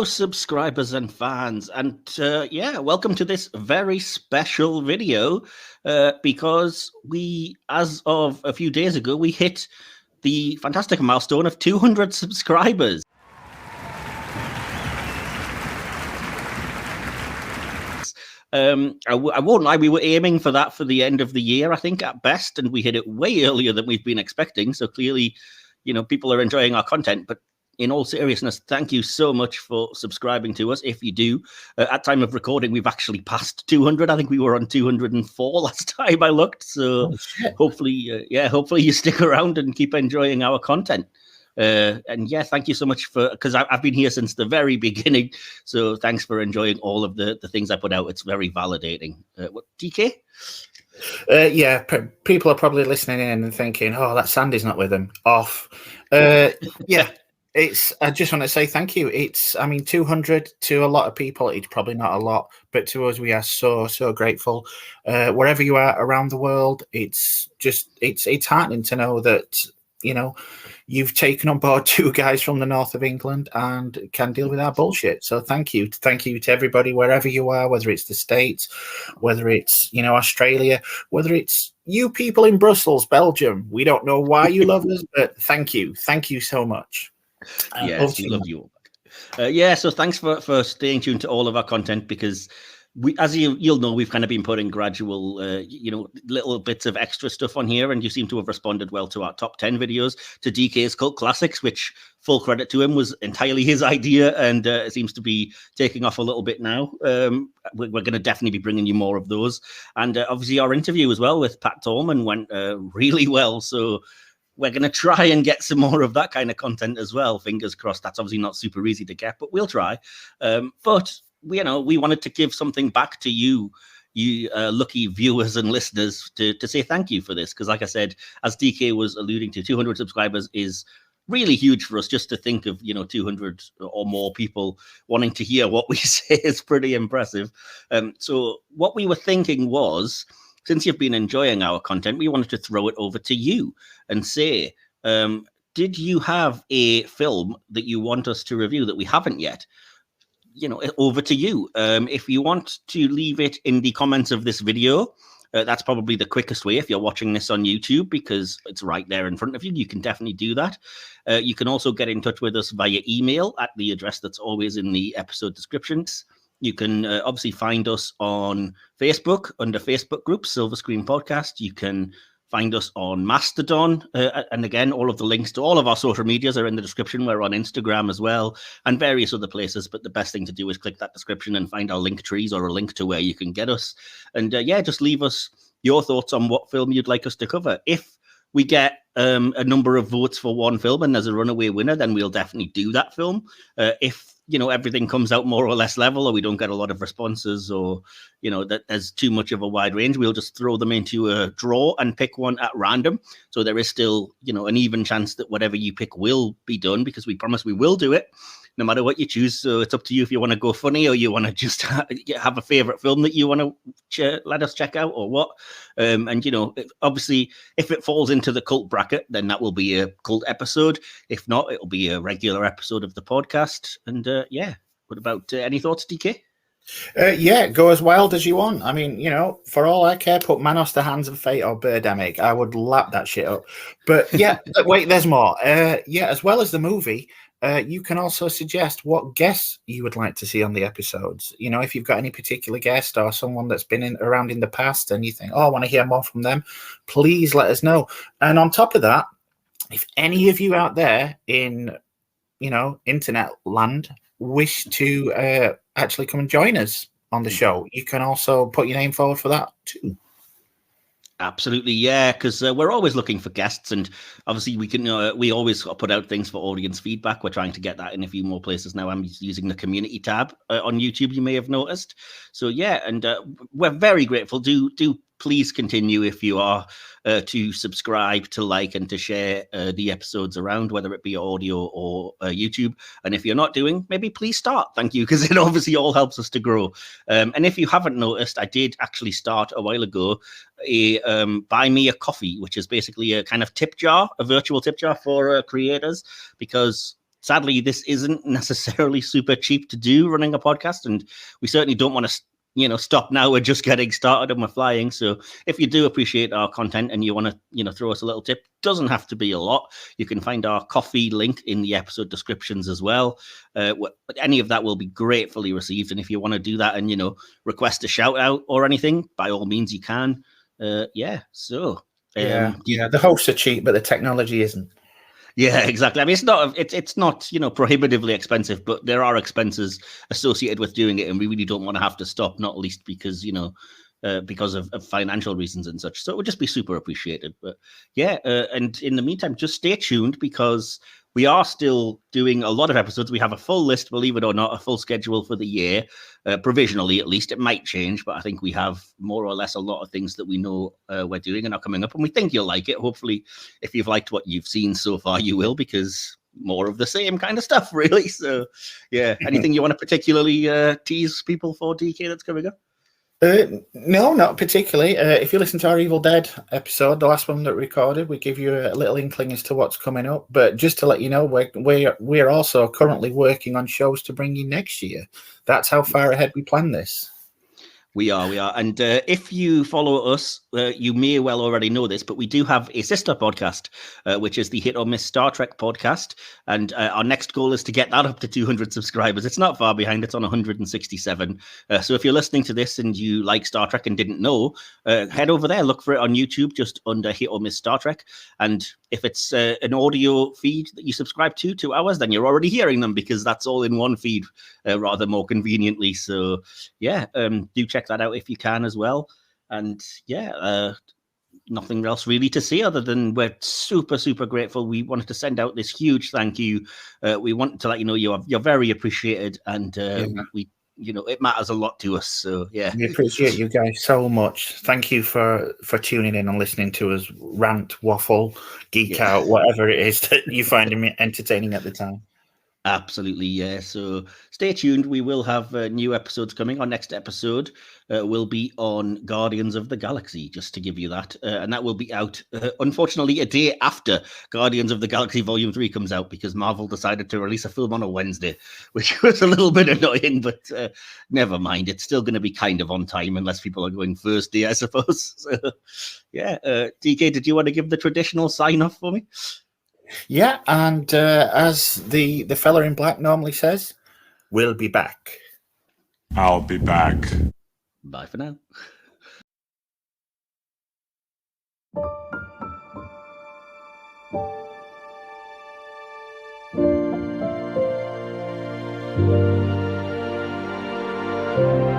subscribers and fans, and welcome to this very special video because as of a few days ago, we hit the fantastic milestone of 200 subscribers. I won't lie, we were aiming for that for the end of the year, I think, at best, and we hit it way earlier than we've been expecting. So clearly, people are enjoying our content, but in all seriousness, thank you so much for subscribing to us. If you do, at time of recording, we've actually passed 200. I think we were on 204 last time I looked. So hopefully you stick around and keep enjoying our content. Thank you so much because I've been here since the very beginning. So thanks for enjoying all of the things I put out. It's very validating. DK? People are probably listening in and thinking, "Oh, that Sandy's not with them." Off. I just want to say thank you. 200 to a lot of people, it's probably not a lot, but to us, we are so grateful. Wherever you are around the world, it's heartening to know that you've taken on board two guys from the north of England and can deal with our bullshit. So thank you to everybody wherever you are, whether it's the States, whether it's Australia, whether it's you people in Brussels, Belgium. We don't know why you love us, but thank you so much. Yes, we love you all. So thanks for staying tuned to all of our content, because as you'll know, we've kind of been putting gradual, little bits of extra stuff on here, and you seem to have responded well to our top 10 videos, to DK's Cult Classics, which, full credit to him, was entirely his idea, and it seems to be taking off a little bit now. We're going to definitely be bringing you more of those. And obviously our interview as well with Pat Tallman went really well, so we're going to try and get some more of that kind of content as well. Fingers crossed. That's obviously not super easy to get, but we'll try. But we wanted to give something back to you lucky viewers and listeners to say thank you for this. Because like I said, as DK was alluding to, 200 subscribers is really huge for us. Just to think of, 200 or more people wanting to hear what we say is pretty impressive. So what we were thinking was, since you've been enjoying our content, we wanted to throw it over to you and say, did you have a film that you want us to review that we haven't yet? Over to you. If you want to leave it in the comments of this video, that's probably the quickest way if you're watching this on YouTube, because it's right there in front of you. You can definitely do that. You can also get in touch with us via email at the address that's always in the episode descriptions. You can obviously find us on Facebook under Facebook group Silver Screen Podcast. You can find us on Mastodon. And again, all of the links to all of our social medias are in the description. We're on Instagram as well and various other places. But the best thing to do is click that description and find our link trees or a link to where you can get us. And just leave us your thoughts on what film you'd like us to cover. If we get a number of votes for one film and there's a runaway winner, then we'll definitely do that film. If everything comes out more or less level, or we don't get a lot of responses, or that there's too much of a wide range, we'll just throw them into a draw and pick one at random. So there is still an even chance that whatever you pick will be done, because we promise we will do it no matter what you choose. So it's up to you if you want to go funny, or you want to just have a favorite film that you want to let us check out, or what. Obviously, if it falls into the cult bracket, then that will be a cult episode. If not, it'll be a regular episode of the podcast. And what about any thoughts, DK? Go as wild as you want. I mean, for all I care, put Manos, The Hands of Fate or Birdemic. I would lap that shit up. But wait, there's more. As well as the movie, you can also suggest what guests you would like to see on the episodes. If you've got any particular guest or someone that's been around in the past and you think, I want to hear more from them, please let us know. And on top of that, if any of you out there in, internet land wish to actually come and join us on the show, you can also put your name forward for that too. Absolutely, because we're always looking for guests, and obviously we always put out things for audience feedback. We're trying to get that in a few more places now. I'm using the community tab on YouTube, you may have noticed. So and we're very grateful. Do please continue, if you are, to subscribe, to like, and to share the episodes around, whether it be audio or YouTube. And if you're not doing, maybe please start. Thank you, because it obviously all helps us to grow. And if you haven't noticed, I did actually start a while ago a buy me a coffee, which is basically a kind of tip jar, a virtual tip jar for creators, because sadly, this isn't necessarily super cheap to do, running a podcast, and we certainly don't want to stop now. We're just getting started and we're flying. So if you do appreciate our content and you want to, throw us a little tip, doesn't have to be a lot. You can find our coffee link in the episode descriptions as well. Any of that will be gratefully received. And if you want to do that and, request a shout out or anything, by all means you can. So. The hosts are cheap, but the technology isn't. Yeah, exactly. I mean, it's not prohibitively expensive, but there are expenses associated with doing it, and we really don't want to have to stop. Not least because because of financial reasons and such. So it would just be super appreciated. But yeah, and in the meantime, just stay tuned because we are still doing a lot of episodes. We have a full list, believe it or not, a full schedule for the year, provisionally at least. It might change, but I think we have more or less a lot of things that we know we're doing and are coming up, and we think you'll like it. Hopefully, if you've liked what you've seen so far, you will, because more of the same kind of stuff, really. So, yeah. Anything you want to particularly tease people for, DK, that's coming up? No, not particularly. If you listen to our Evil Dead episode, the last one that we recorded, we give you a little inkling as to what's coming up. But just to let you know, we're also currently working on shows to bring you next year. That's how far ahead we plan this. We are. And if you follow us, you may well already know this, but we do have a sister podcast, which is the Hit or Miss Star Trek podcast. And our next goal is to get that up to 200 subscribers. It's not far behind. It's on 167. So if you're listening to this and you like Star Trek and didn't know, head over there, look for it on YouTube, just under Hit or Miss Star Trek. And if it's an audio feed that you subscribe to ours, then you're already hearing them because that's all in one feed, rather more conveniently. So yeah, do check that out if you can as well. And yeah, nothing else really to say other than we're super, super grateful. We wanted to send out this huge thank you. We want to let you know you're very appreciated, and we it matters a lot to us. So yeah, we appreciate you guys so much. Thank you for tuning in and listening to us rant, waffle, geek out, whatever it is that you find entertaining at the time. Absolutely, yeah. So stay tuned. We will have new episodes coming. Our next episode will be on Guardians of the Galaxy, just to give you that. And that will be out, unfortunately, a day after Guardians of the Galaxy Volume 3 comes out, because Marvel decided to release a film on a Wednesday, which was a little bit annoying, but never mind. It's still going to be kind of on time, unless people are going Thursday, I suppose. So, yeah. DK, did you want to give the traditional sign-off for me? Yeah, and as the fella in black normally says, we'll be back. I'll be back. Bye for now. Thank you.